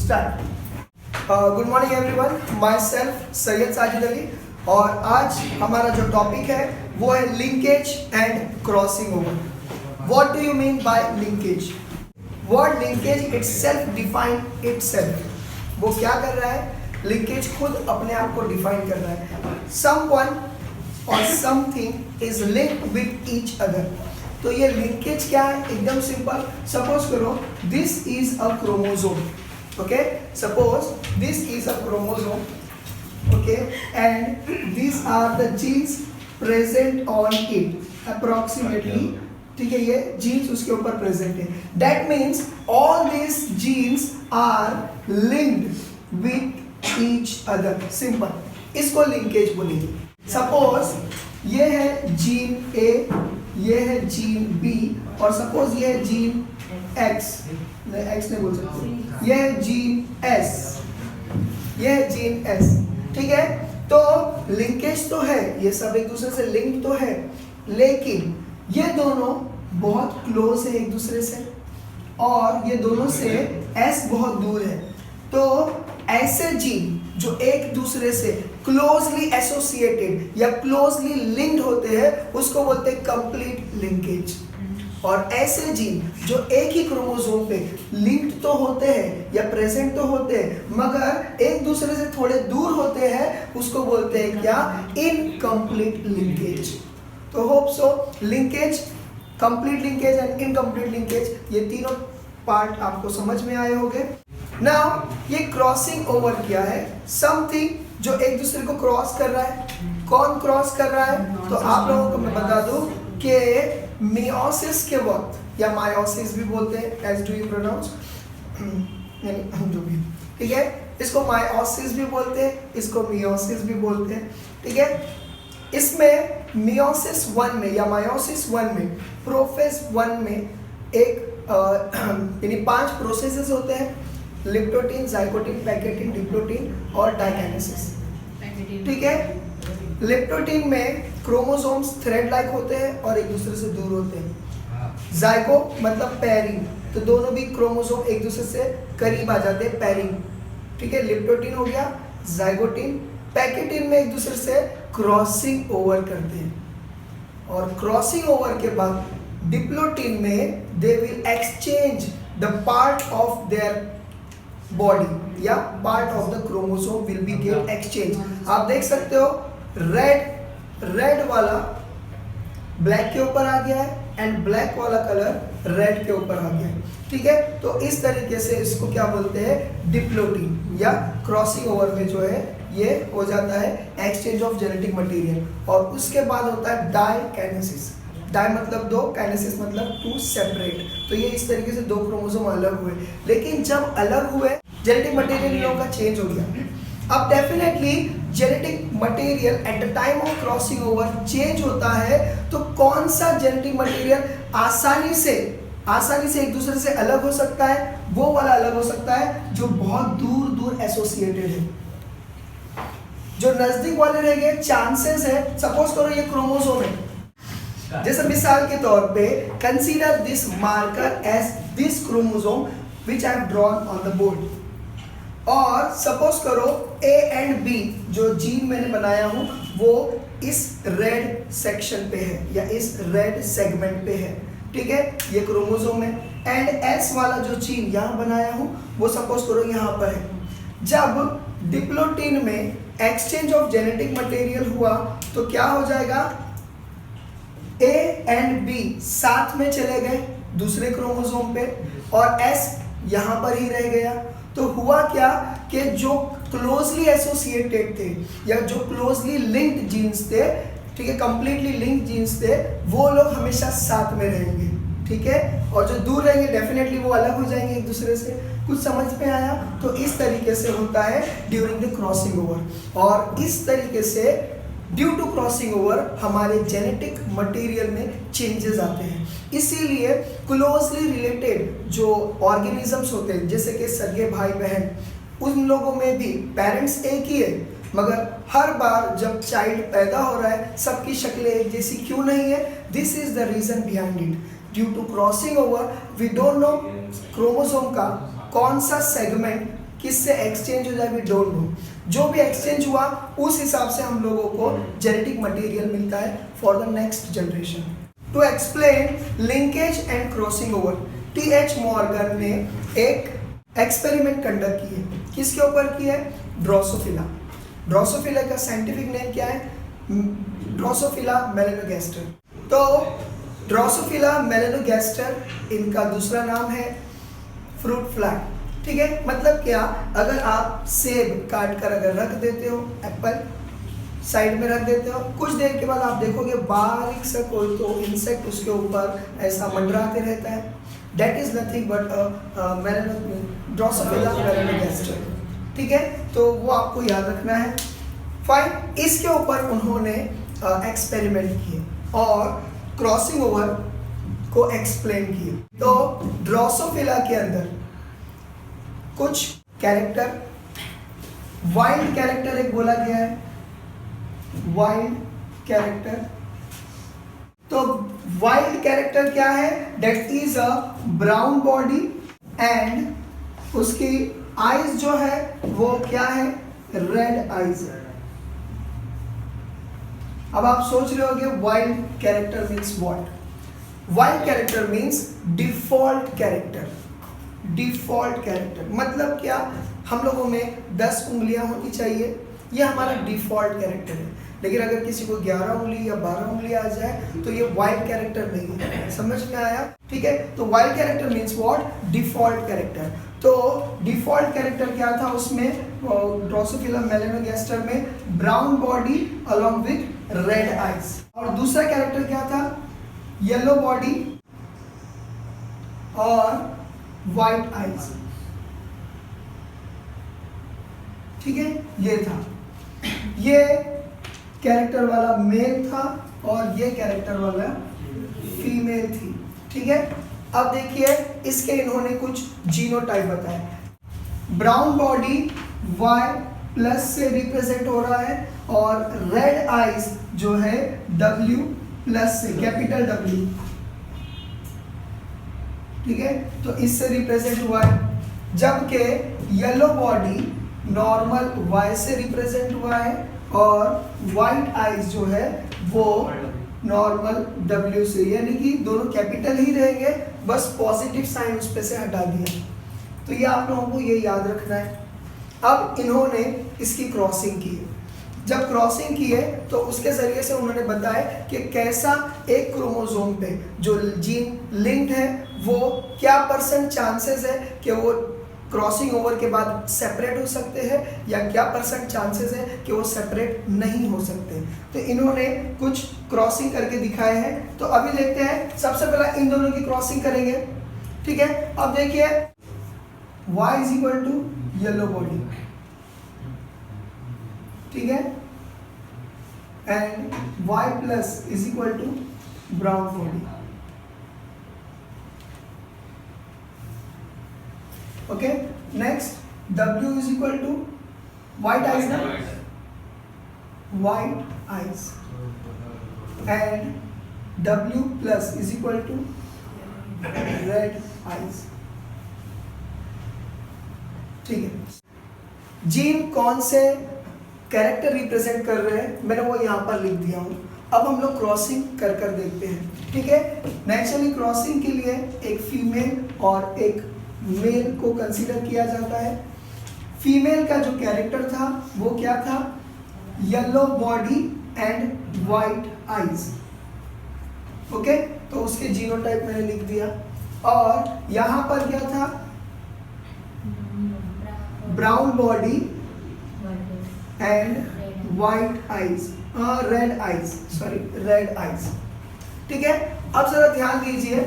Start. Good morning everyone, my self Syed Sajid Ali. और आज हमारा जो टॉपिक है वो है linkage and crossing over. What do you mean by linkage? Word linkage itself define itself. वो क्या कर रहा है? लिंकेज खुद अपने आप को डिफाइन कर रहा है। समवन और something is linked with each other. तो ये लिंकेज क्या है? एकदम सिंपल। सपोज करो this is a chromosome, okay? Suppose this is a chromosome, okay, and these are the genes present on it approximately, ठीक है? ये genes उसके ऊपर present है। That means all these genes are linked with each other। Simple, इसको linkage बोलेंगे। Suppose ये है जीन A, ये है जीन B, और सपोज ये है जीन X नहीं बोल सकते, ये है जीन S, ये है जीन S, ठीक है? तो लिंकेज तो है, ये सब एक दूसरे से लिंक तो है, लेकिन ये दोनों बहुत क्लोज है एक दूसरे से, और ये दोनों से S बहुत दूर है। तो ऐसे जीन जो एक दूसरे से क्लोजली एसोसिएटेड या क्लोजली लिंक्ड होते हैं उसको बोलते हैं कंप्लीट लिंकेज। और ऐसे जीन जो एक ही क्रोमोसोम पे लिंक्ड तो होते हैं या प्रेजेंट तो होते हैं मगर एक दूसरे से थोड़े दूर होते हैं उसको बोलते हैं क्या? Incomplete linkage. तो hope so linkage, complete linkage and incomplete linkage, ये तीनों पार्ट आपको समझ में आए होंगे। नाउ ये क्रॉसिंग ओवर क्या है? समथिंग जो एक दूसरे को क्रॉस कर रहा है। कौन क्रॉस कर रहा है? तो आप लोगों को मैं बता दूं कि मियोसिस के वक्त, या मायोसिस भी बोलते हैं, एज डू यू प्रोनाउंस, जो भी, ठीक है? इसको मायोसिस भी बोलते हैं, इसको मियोसिस भी बोलते हैं, ठीक है? इसमें मियोसिस 1 में या मायोसिस 1 में, प्रोफेज 1 में एक यानी 5 प्रोसेसेस होते हैं: लिप्टोटीन, जाइगोटीन, पैकेटीन, डिप्लोटीन और डाइकाइनेसिस, ठीक है? लिप्टोटीन में क्रोमोसोम्स थ्रेड लाइक होते हैं और एक दूसरे से दूर होते हैं। जाइगो मतलब पैरिंग, तो दोनों भी क्रोमोसोम एक दूसरे से करीब आ जाते हैं, पैरिंग, ठीक है? लिप्टोटीन हो गया, जाइगोटीन। पैकेटीन में एक दूसरे से क्रॉसिंग ओवर करते हैं, और क्रॉसिंग ओवर के बाद डिप्लोटीन में they will exchange the part of their body या part of the chromosome will be get exchange. आप देख सकते हो रेड वाला ब्लैक के ऊपर आ गया है एंड ब्लैक वाला कलर रेड के ऊपर आ गया है, ठीक है? तो इस तरीके से इसको क्या बोलते हैं? डिप्लोटीन या क्रॉसिंग ओवर में जो है ये हो जाता है एक्सचेंज ऑफ जेनेटिक मटेरियल। और उसके बाद होता है डाइकाइनेसिस। डाई मतलब दो, काइनेसिस मतलब टू सेपरेट। तो ये इस तरीके से दो क्रोमोसोम अलग हुए, लेकिन जब अलग हुए जेनेटिक मटेरियल इन लोगों का चेंज हो गया। अब definitely genetic material at the time of crossing over change होता है, तो कौन सा जेनेटिक मटेरियल आसानी से एक दूसरे से अलग हो सकता है? वो वाला अलग हो सकता है जो बहुत दूर दूर एसोसिएटेड है। जो नजदीक वाले रह गए, चांसेस है, सपोज करो ये क्रोमोसोम है, जैसे मिसाल के तौर पे consider this marker as this chromosome which I have drawn on the board. और सपोज करो A एंड B जो जीन मैंने बनाया हूं वो इस रेड सेक्शन पे है या इस रेड सेगमेंट पे है, ठीक है? ये क्रोमोसोम है। एंड S वाला जो जीन यहाँ बनाया हूं वो सपोज करो यहाँ पर है। जब डिप्लोटीन में एक्सचेंज ऑफ जेनेटिक मटेरियल हुआ तो क्या हो जाएगा? A एंड B साथ में चले गए दूसरे क्रोमोसोम पे और S यहाँ पर ही रह गया। तो हुआ क्या कि जो क्लोजली एसोसिएटेड थे या जो क्लोजली लिंक्ड जीन्स थे, ठीक है, कंप्लीटली लिंक्ड जीन्स थे, वो लोग हमेशा साथ में रहेंगे, ठीक है? और जो दूर रहेंगे डेफिनेटली वो अलग हो जाएंगे एक दूसरे से। कुछ समझ में आया? तो इस तरीके से होता है ड्यूरिंग द क्रॉसिंग ओवर। और इस तरीके से ड्यू टू क्रॉसिंग ओवर हमारे जेनेटिक मटेरियल में चेंजेस आते हैं। इसीलिए क्लोजली रिलेटेड जो ऑर्गेनिजम्स होते हैं, जैसे कि सगे भाई बहन, उन लोगों में भी पेरेंट्स एक ही है, मगर हर बार जब चाइल्ड पैदा हो रहा है सबकी शक्लें एक जैसी क्यों नहीं है? This is the reason behind it. Due to crossing over we don't know chromosome का कौन सा सेगमेंट किससे एक्सचेंज हो जाए वी डोंट नो। जो भी एक्सचेंज हुआ उस हिसाब से हम लोगों को जेनेटिक मटेरियल मिलता है for the next generation. To explain linkage and crossing over, TH. Morgan ने एक एक्सपेरिमेंट कंडक्ट की है। किसके ऊपर की है? ड्रोसोफिला। ड्रोसोफिला का साइंटिफिक नेम क्या है? Drosophila melanogaster. तो ड्रोसोफिला मेलानोगास्टर इनका दूसरा नाम है फ्रूट फ्लाई। ठीक है, मतलब क्या, अगर आप सेब काट कर अगर रख देते हो, एप्पल साइड में रख देते हो, कुछ देर के बाद आप देखोगे बारीक सा कोई तो इंसेक्ट उसके ऊपर ऐसा मंडराते रहता है। That is nothing but Drosophila melanogaster. ठीक है, तो वो आपको याद रखना है। फाइन, इसके ऊपर उन्होंने एक्सपेरिमेंट किए और क्रॉसिंग ओवर को एक्सप्लेन किए। तो ड्रोसोफिला के अंदर कुछ कैरेक्टर, वाइल्ड कैरेक्टर एक बोला गया है, वाइल्ड कैरेक्टर। तो वाइल्ड कैरेक्टर क्या है? That is a brown body and उसकी आईज जो है वो क्या है? Red eyes. अब आप सोच रहे होंगे wild character means what? Wild character means default character. Default character मतलब क्या? हम लोगों में 10 उंगलियां होनी चाहिए, ये हमारा डिफॉल्ट कैरेक्टर है। लेकिन अगर किसी को 11 उंगली या 12 उंगली आ जाए तो ये वाइल्ड कैरेक्टर नहीं है। समझ में आया? ठीक है, तो wild character means what? Default character. तो डिफॉल्ट कैरेक्टर क्या था उसमें? ड्रोसोफिला मेलानोगास्टर में brown body along with red eyes. और दूसरा कैरेक्टर क्या था? येलो बॉडी और वाइट आईज। ठीक है, ये था, ये कैरेक्टर वाला मेल था और ये कैरेक्टर वाला फीमेल थी। ठीक है, अब देखिए इसके इन्होंने कुछ जीनोटाइप बताए। ब्राउन बॉडी Y+ से रिप्रेजेंट हो रहा है और रेड आईज जो है W+ से, कैपिटल W। ठीक है, तो इससे रिप्रेजेंट हुआ है। जबकि येलो बॉडी नॉर्मल Y से रिप्रेजेंट हुआ है और वाइट आईज जो है वो नॉर्मल W से, यानी कि दोनों कैपिटल ही रहेंगे, बस पॉजिटिव साइन उस पे से हटा दिया। तो ये आप लोगों को ये याद रखना है। अब इन्होंने इसकी क्रॉसिंग की है। जब क्रॉसिंग की है तो उसके जरिए से उन्होंने बताया कि कैसा एक क्रोमोसोम पे जो जीन लिंक्ड है वो क्या % चांसेस है कि वो क्रॉसिंग ओवर के बाद सेपरेट हो सकते हैं या क्या % चांसेस है कि वो सेपरेट नहीं हो सकते। तो इन्होंने कुछ क्रॉसिंग करके दिखाए हैं। तो अभी देखते हैं, सबसे पहला इन दोनों की क्रॉसिंग करेंगे। ठीक है, अब देखिए Y = येलो बॉडी। ठीक है, and Y+ = brown body. Okay, next W white eyes ना, white eyes and W+ = red eyes। ठीक है, जीन कौन से कैरेक्टर रिप्रेजेंट कर रहे हैं मैंने वो यहाँ पर लिख दिया हूँ। अब हम लोग क्रॉसिंग कर कर देखते हैं। ठीक है, नेचुरली क्रॉसिंग के लिए एक फीमेल और एक मेल को कंसीडर किया जाता है। फीमेल का जो कैरेक्टर था वो क्या था? Yellow body and white eyes. Okay, तो उसके जीनोटाइप मैंने लिख दिया। और यहाँ पर क्या था? Brown body and white eyes, red eyes, sorry red eyes. ठीक है, अब जरा ध्यान दीजिए,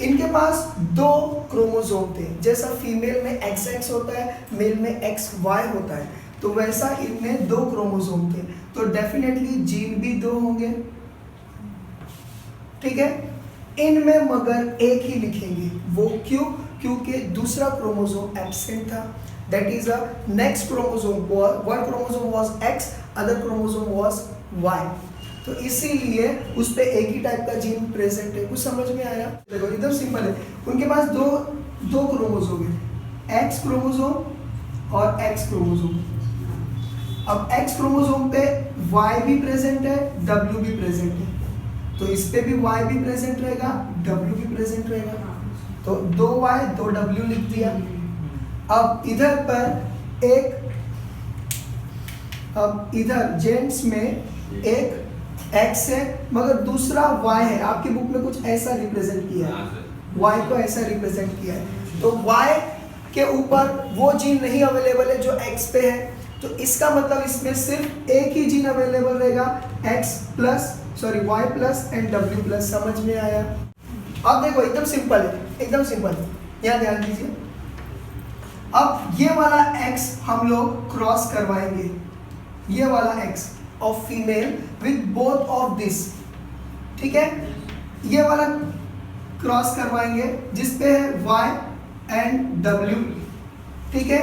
इनके पास 2 क्रोमोसोम थे। जैसा फीमेल में XX होता है, मेल में XY होता है, तो वैसा इनमें 2 क्रोमोसोम थे, तो डेफिनेटली जीन भी 2 होंगे। ठीक है, इनमें मगर एक ही लिखेंगे, वो क्यों? क्योंकि दूसरा क्रोमोसोम एब्सेंट था। That is a next chromosome, one chromosome was X, other chromosome was Y। तो इसीलिए उस पे एक ही टाइप का जीन प्रेजेंट है। कुछ समझ में आया? देखो एकदम सिंपल है। उनके पास दो क्रोमोसोम है, X क्रोमोसोम और X क्रोमोसोम। अब X क्रोमोसोम पे Y भी प्रेजेंट है, W भी प्रेजेंट है, तो इस पे भी Y भी प्रेजेंट रहेगा, W भी प्रेजेंट रहेगा, तो 2Y 2W लिख दिया। अब इधर पर अब इधर जेंट्स में एक X है मगर दूसरा Y है। आपकी बुक में कुछ ऐसा रिप्रेजेंट किया है, Y को ऐसा रिप्रेजेंट किया है, तो Y के ऊपर वो जीन नहीं अवेलेबल है जो X पे है, तो इसका मतलब इसमें सिर्फ एक ही जीन अवेलेबल रहेगा, Y plus and W plus. समझ में आया? अब देखो एकदम सिंपल है, एकदम सिंपल। यहाँ ध्यान दीजिए, अब ये वाला X हम लोग क्रॉस करवाएंगे, ये वाला X of female with both of this, ठीक है, ये वाला क्रॉस करवाएंगे जिसपे है Y एंड W, ठीक है,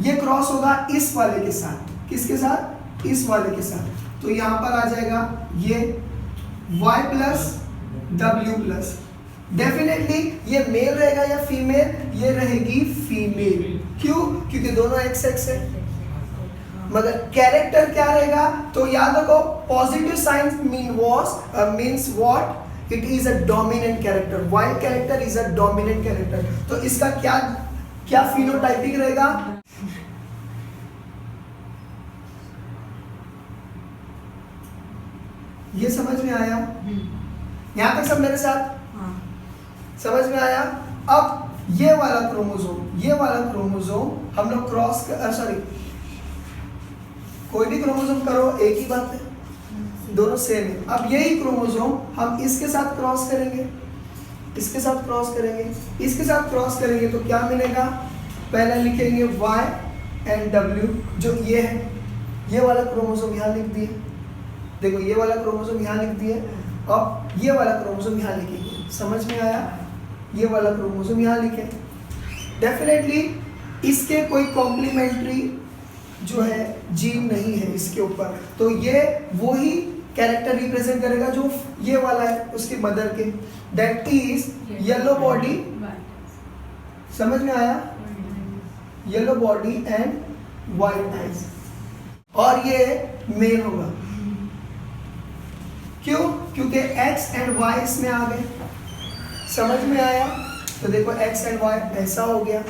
ये क्रॉस होगा इस वाले के साथ, किसके साथ? इस वाले के साथ, तो यहाँ पर आ जाएगा ये Y plus W plus. Definitely ये मेल रहेगा या फीमेल? ये रहेगी फीमेल। क्यों? क्योंकि दोनों XX है। मगर कैरेक्टर क्या रहेगा? तो याद रखो, positive sign means what? It is a dominant character. Wild character is a dominant character. तो इसका क्या फिनोटाइपिक रहेगा? ये समझ में आया? यहां तक सब मेरे साथ? समझ में आया? अब ये वाला क्रोमोसोम हम लोग क्रॉस कोई भी क्रोमोसोम करो एक ही बात है, दोनों सेम है। अब यही क्रोमोसोम हम इसके साथ क्रॉस करेंगे, इसके साथ क्रॉस करेंगे, इसके साथ क्रॉस करेंगे, तो क्या मिलेगा? पहले लिखेंगे Y एंड W, जो ये है, ये वाला क्रोमोसोम यहाँ लिख दिए, देखो ये वाला क्रोमोसोम यहाँ लिख दिए, अब ये वाला क्रोमोसोम यहाँ लिखेंगे। समझ में आया? ये वाला क्रोमोसोम यहाँ लिखे। डेफिनेटली इसके कोई कॉम्प्लीमेंट्री जो है जीन नहीं है इसके ऊपर, तो ये वो ही कैरेक्टर रिप्रेजेंट करेगा जो ये वाला है उसकी मदर के, दैट इज येलो बॉडी। समझ में आया? Yellow body and white eyes, और ये मेल होगा। क्यों? क्योंकि X एंड Y इसमें आ गए। समझ में आया? तो देखो X एंड Y ऐसा हो गया।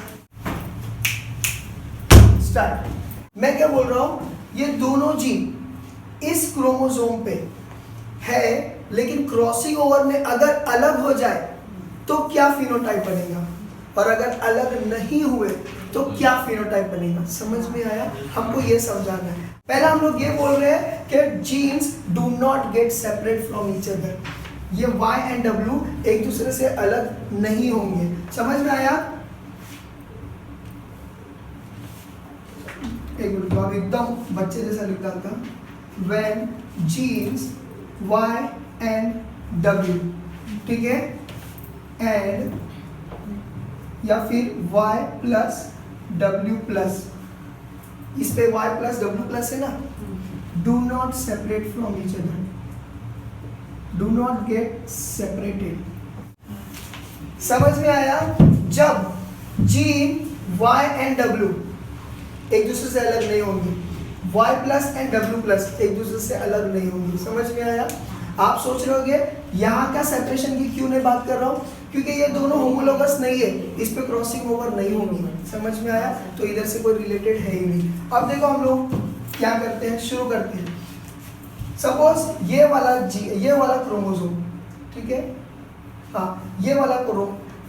स्टार्ट। मैं क्या बोल रहा हूं, ये दोनों जीन इस क्रोमोसोम पे है, लेकिन क्रॉसिंग ओवर में अगर अलग हो जाए तो क्या फिनोटाइप बनेगा, और अगर अलग नहीं हुए तो क्या फिनोटाइप बनेगा। समझ में आया? हमको ये समझाना है। पहला हम लोग ये बोल रहे हैं कि genes do not get separate from each other, ये Y एंड W एक दूसरे से अलग नहीं होंगे। समझ में आया? एक मिनट, अब एकदम बच्चे जैसा लिख डालता, when genes Y and W, ठीक है, एंड या फिर Y प्लस W प्लस, इस पे Y प्लस W प्लस है ना, do not separate from each other, do not get separated. समझ में आया? जब जीन Y एंड W एक दूसरे से अलग नहीं होंगे, Y plus and W plus एक दूसरे से अलग नहीं होंगे। समझ में आया? आप सोच रहे होंगे यहाँ का सेपरेशन की क्यों नहीं बात कर रहा हूँ, क्योंकि ये दोनों होमोलोगस नहीं है, इस पे क्रॉसिंग ओवर नहीं होगी। समझ में आया? तो इधर से कोई रिलेटेड है ही नहीं। अब देखो हम लोग क्या करते हैं, शुरू करते हैं। सपोज ये वाला क्रोमोसोम, ठीक है, हाँ ये वाला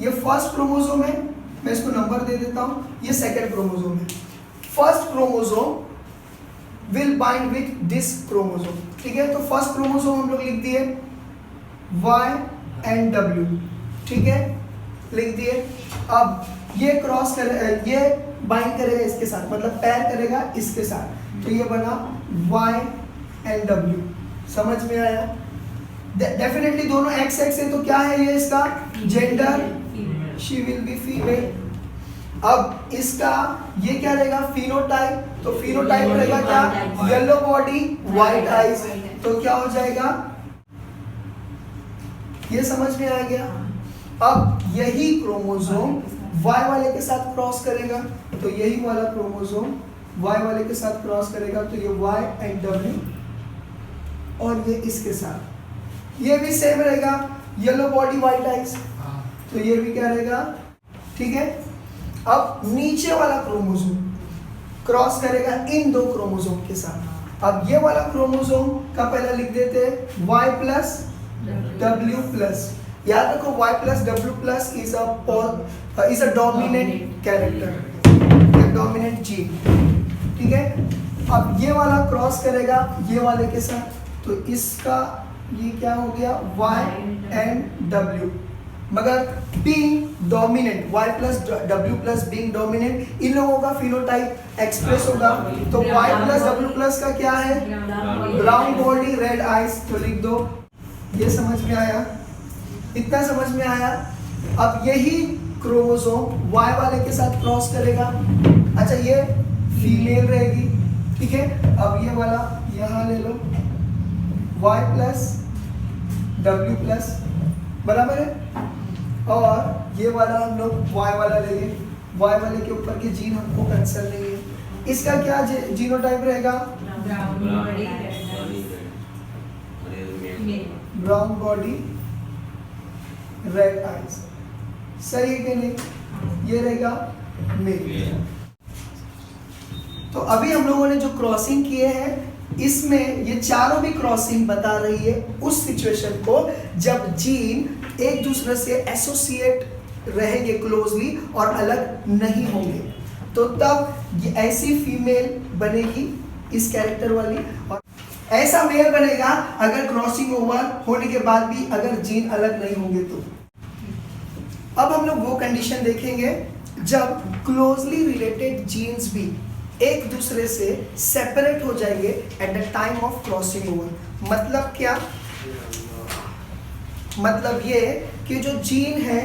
ये फर्स्ट क्रोमोसोम है, मैं इसको नंबर दे देता हूँ, ये सेकंड क्रोमोसोम है। First chromosome will bind with this chromosome, ठीक है, तो फर्स्ट क्रोमोसोम हम लोग लिख दिए Y एंड W, ठीक है, लिख दिए। अब ये क्रॉस कर, ये बाइंड करेगा इसके साथ, मतलब पैर करेगा इसके साथ, तो ये बना Y एंड W। समझ में आया? डेफिनेटली दोनों XX है, तो क्या है ये इसका gender, she will be female. अब इसका ये क्या रहेगा, फिनोटाइप, तो फिनोटाइप रहेगा क्या, येलो बॉडी व्हाइट आईज, तो क्या हो जाएगा, ये समझ में आ गया। अब यही क्रोमोसोम वाई वाले के साथ क्रॉस करेगा तो यही वाला क्रोमोसोम वाई वाले के साथ क्रॉस करेगा तो ये वाई एंड डब्ल्यू, और ये इसके साथ ये भी सेम रहेगा, येलो बॉडी वाइट आइज, तो ये भी क्या रहेगा, ठीक है। अब नीचे वाला क्रोमोसोम क्रॉस करेगा इन दो क्रोमोसोम के साथ। अब ये वाला क्रोमोसोम का पहले लिख देते हैं y प्लस डब्ल्यू प्लस। याद रखो y plus W plus is a dominant character, dominant gene, ठीक है। अब ये वाला क्रॉस करेगा ये वाले के साथ, तो इसका ये क्या हो गया y एंड w, मगर being dominant y plus W plus being dominant, इन लोगों का फिनोटाइप एक्सप्रेस होगा। तो y प्लस डब्ल्यू प्लस का क्या है, ब्राउन बॉडी रेड आइज, तो लिख दो। ये समझ में आया, इतना समझ में आया। अब यही क्रोमोसोम y वाले के साथ क्रॉस करेगा, अच्छा ये फीमेल रहेगी, ठीक है। अब ये वाला यहाँ ले लो y प्लस डब्ल्यू प्लस, बराबर है। और ये वाला हम लोग y वाला लेंगे, y वाले के ऊपर के जीन हमको कंसर्न नहीं है। इसका क्या जीनोटाइप रहेगा, ब्राउन बॉडी रेड आइज, सही है कि नहीं, ये रहेगा मेल। तो अभी हम लोगों ने जो क्रॉसिंग किए हैं इसमें ये चारों भी क्रॉसिंग बता रही है उस सिचुएशन को जब जीन एक दूसरे से एसोसिएट रहेंगे क्लोजली और अलग नहीं होंगे, तो तब ये ऐसी फीमेल बनेगी इस कैरेक्टर वाली, और ऐसा मेल बनेगा अगर क्रॉसिंग ओवर होने के बाद भी अगर जीन अलग नहीं होंगे तो। अब हम लोग वो कंडीशन देखेंगे जब क्लोजली रिलेटेड जीन्स भी एक दूसरे से सेपरेट हो जाएंगे eight the time of crossing over. मतलब क्या, मतलब ये कि जो जीन है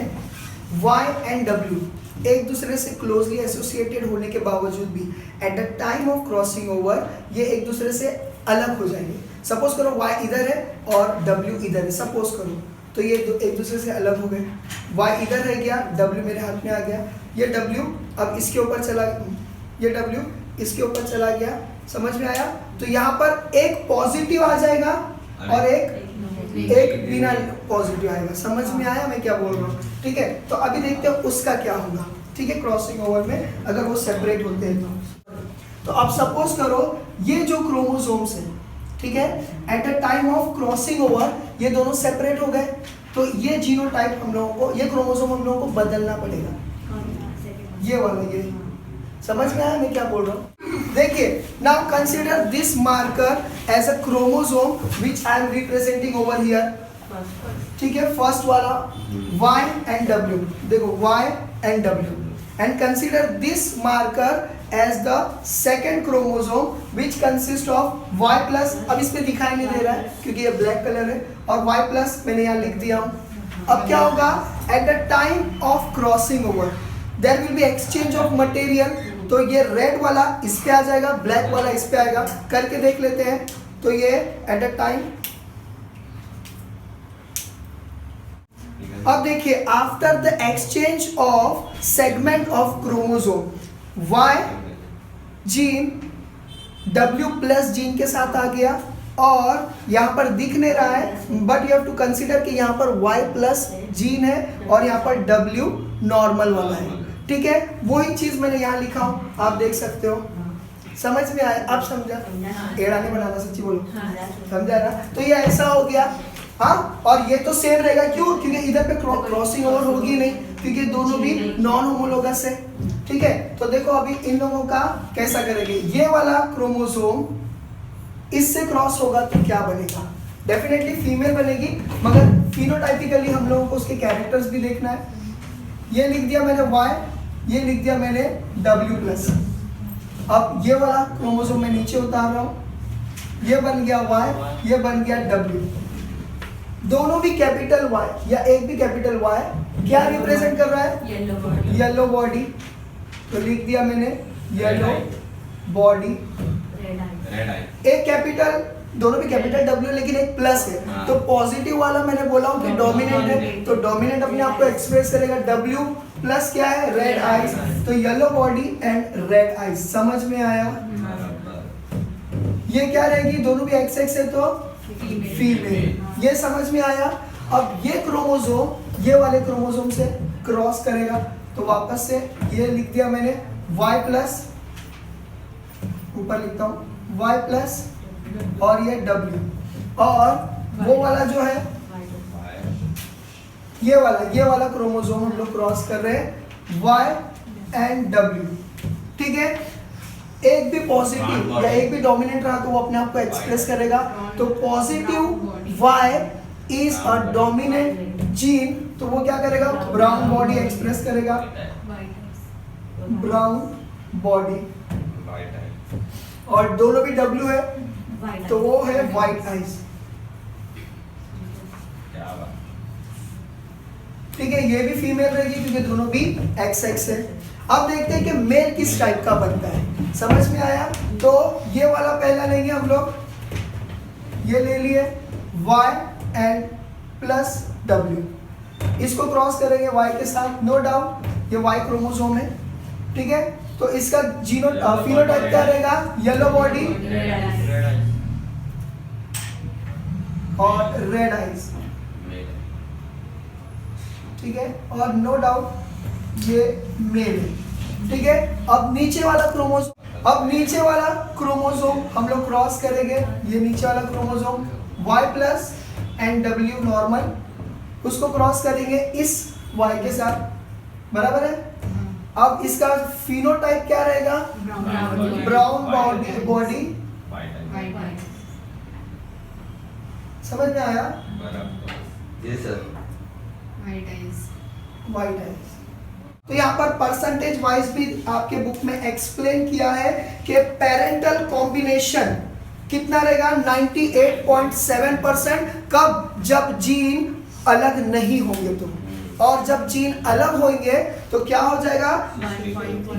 Y एंड W एक दूसरे से क्लोजली एसोसिएटेड होने के बावजूद भी eight the time of crossing over ये एक दूसरे से अलग हो जाएंगे। सपोज करो Y इधर है और W इधर है, सपोज करो, तो ये एक दूसरे से अलग हो गए। Y इधर रह गया, W मेरे हाथ में आ गया, ये W अब इसके ऊपर चला, ये W इसके ऊपर चला गया, समझ में आया। तो यहाँ पर एक पॉजिटिव आ जाएगा और एक बिना पॉजिटिव आएगा, समझ में आया मैं क्या बोल रहा हूँ, ठीक है। तो अभी देखते हैं उसका क्या होगा, ठीक है, क्रॉसिंग ओवर में अगर वो सेपरेट होते हैं तो अब सपोज करो ये जो क्रोमोसोम्स है, ठीक है, eight the time of crossing over ये दोनों सेपरेट हो गए, तो ये जीनोटाइप हम लोगों को, ये क्रोमोसोम हम लोगों को बदलना पड़ेगा, ये वाला, ये समझ में आया मैं क्या बोल रहा हूँ। देखिए, now consider this marker as a chromosome which I am representing over here, ठीक है, फर्स्ट वाला Y एंड W, देखो Y and W, and consider this marker as the second chromosome which consist of Y plus, अब इस पे दिखाई नहीं दे रहा है क्योंकि ये ब्लैक कलर है, और Y प्लस मैंने यहाँ लिख दिया हूँ। अब क्या होगा, at the time of crossing over there will be exchange of material, तो ये रेड वाला इस पे आ जाएगा, ब्लैक वाला इस पे आएगा, करके देख लेते हैं। तो ये एट द टाइम, अब देखिए, after the exchange of segment of chromosome Y gene W plus gene के साथ आ गया, और यहाँ पर दिख नहीं रहा है but you have to consider कि यहाँ पर Y प्लस जीन है और यहाँ पर W नॉर्मल वाला है, ठीक है। वही चीज मैंने यहाँ लिखा हूँ, आप देख सकते हो, समझ में आया, आप समझा, एड़ा नहीं बनाना, सच्ची बोलो, समझा ना। तो ये ऐसा हो गया, हाँ, और ये तो सेम रहेगा, क्यों, क्योंकि इधर पे क्रॉसिंग ओवर होगी नहीं, क्योंकि दोनों भी नॉन होमोलोगस है, ठीक है। तो देखो अभी इन लोगों का कैसा करेंगे, ये वाला क्रोमोसोम इससे क्रॉस होगा तो क्या बनेगा, डेफिनेटली फीमेल बनेगी, मगर फिनोटाइपिकली हम लोगों को उसके कैरेक्टर्स भी देखना है। ये लिख दिया मैंने Y, ये लिख दिया मैंने W प्लस। अब ये वाला क्रोमोसोम मैं नीचे उतार रहा हूँ, ये बन गया Y, ये बन गया W, दोनों भी कैपिटल Y या एक भी कैपिटल Y, क्या रिप्रेजेंट कर रहा है, येलो बॉडी, तो लिख दिया मैंने येलो बॉडी, एक कैपिटल, दोनों भी कैपिटल W लेकिन एक प्लस है, तो पॉजिटिव वाला मैंने बोला हूँ कि डोमिनेंट है, तो डोमिनेंट अपने आप को एक्सप्रेस करेगा W प्लस क्या है, रेड आइज, तो yellow body and red eyes. समझ में आया? ये क्या रहेगी, दोनों भी एक्स एक्स है तो फीमेल। ये समझ में आया? अब ये क्रोमोसोम ये वाले क्रोमोसोम से क्रॉस करेगा, तो वापस से ये लिख दिया मैंने y प्लस, ऊपर लिखता हूँ y प्लस और ये w, और वो वाला जो है ये वाला क्रोमोसोम हम लोग क्रॉस कर रहे हैं y एंड w। ठीक है, एक भी पॉजिटिव या एक भी डोमिनेंट रहा तो वो अपने आप को एक्सप्रेस करेगा। तो positive y is a dominant gene, तो वो क्या करेगा, ब्राउन बॉडी एक्सप्रेस करेगा, ब्राउन बॉडी। और दोनों भी W है तो वो है व्हाइट आइज। ठीक है, ये भी फीमेल रहेगी क्योंकि दोनों भी XX है। अब देखते हैं कि मेल किस टाइप का बनता है। समझ में आया? तो ये वाला पहला लेंगे हम लोग, ये ले लिए Y एंड प्लस W, इसको क्रॉस करेंगे Y के साथ, नो डाउट ये Y क्रोमोसोम है। ठीक है, तो इसका फिनोटाइप क्या रहेगा, येलो बॉडी और रेड आइज। ठीक है, और नो डाउट ये मेल है। ठीक है, अब नीचे वाला क्रोमोसोम हम लोग क्रॉस करेंगे, ये नीचे वाला chromosome Y plus and W normal, उसको क्रॉस करेंगे इस Y के साथ, बराबर है। अब इसका फिनोटाइप क्या रहेगा, ब्राउन बॉडी। समझ में आया? White eyes. तो यहाँ पर परसेंटेज वाइज भी आपके बुक में एक्सप्लेन किया है कि पेरेंटल कॉम्बिनेशन कितना रहेगा, 98.7%। कब? जब जीन अलग नहीं होंगे तो, और जब जीन अलग होंगे तो क्या हो जाएगा,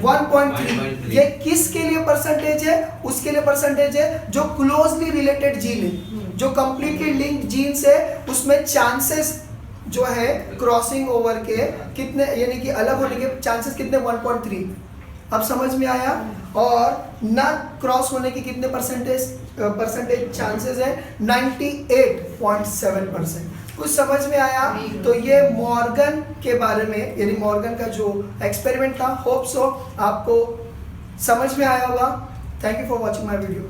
1.3। ये किसके लिए परसेंटेज है, उसके लिए परसेंटेज है जो क्लोजली रिलेटेड जीन है, जो कंप्लीटली लिंक्ड जीन से, उसमें चांसेस जो है क्रॉसिंग ओवर के कितने, यानी कि अलग होने के चांसेस कितने, 1.3। अब समझ में आया? और ना क्रॉस होने की कितने परसेंटेज चांसेस है, 98.7%। कुछ समझ में आया? तो ये मॉर्गन के बारे में, यानी मॉर्गन का जो एक्सपेरिमेंट था, होप सो आपको समझ में आया होगा। Thank you for watching my video.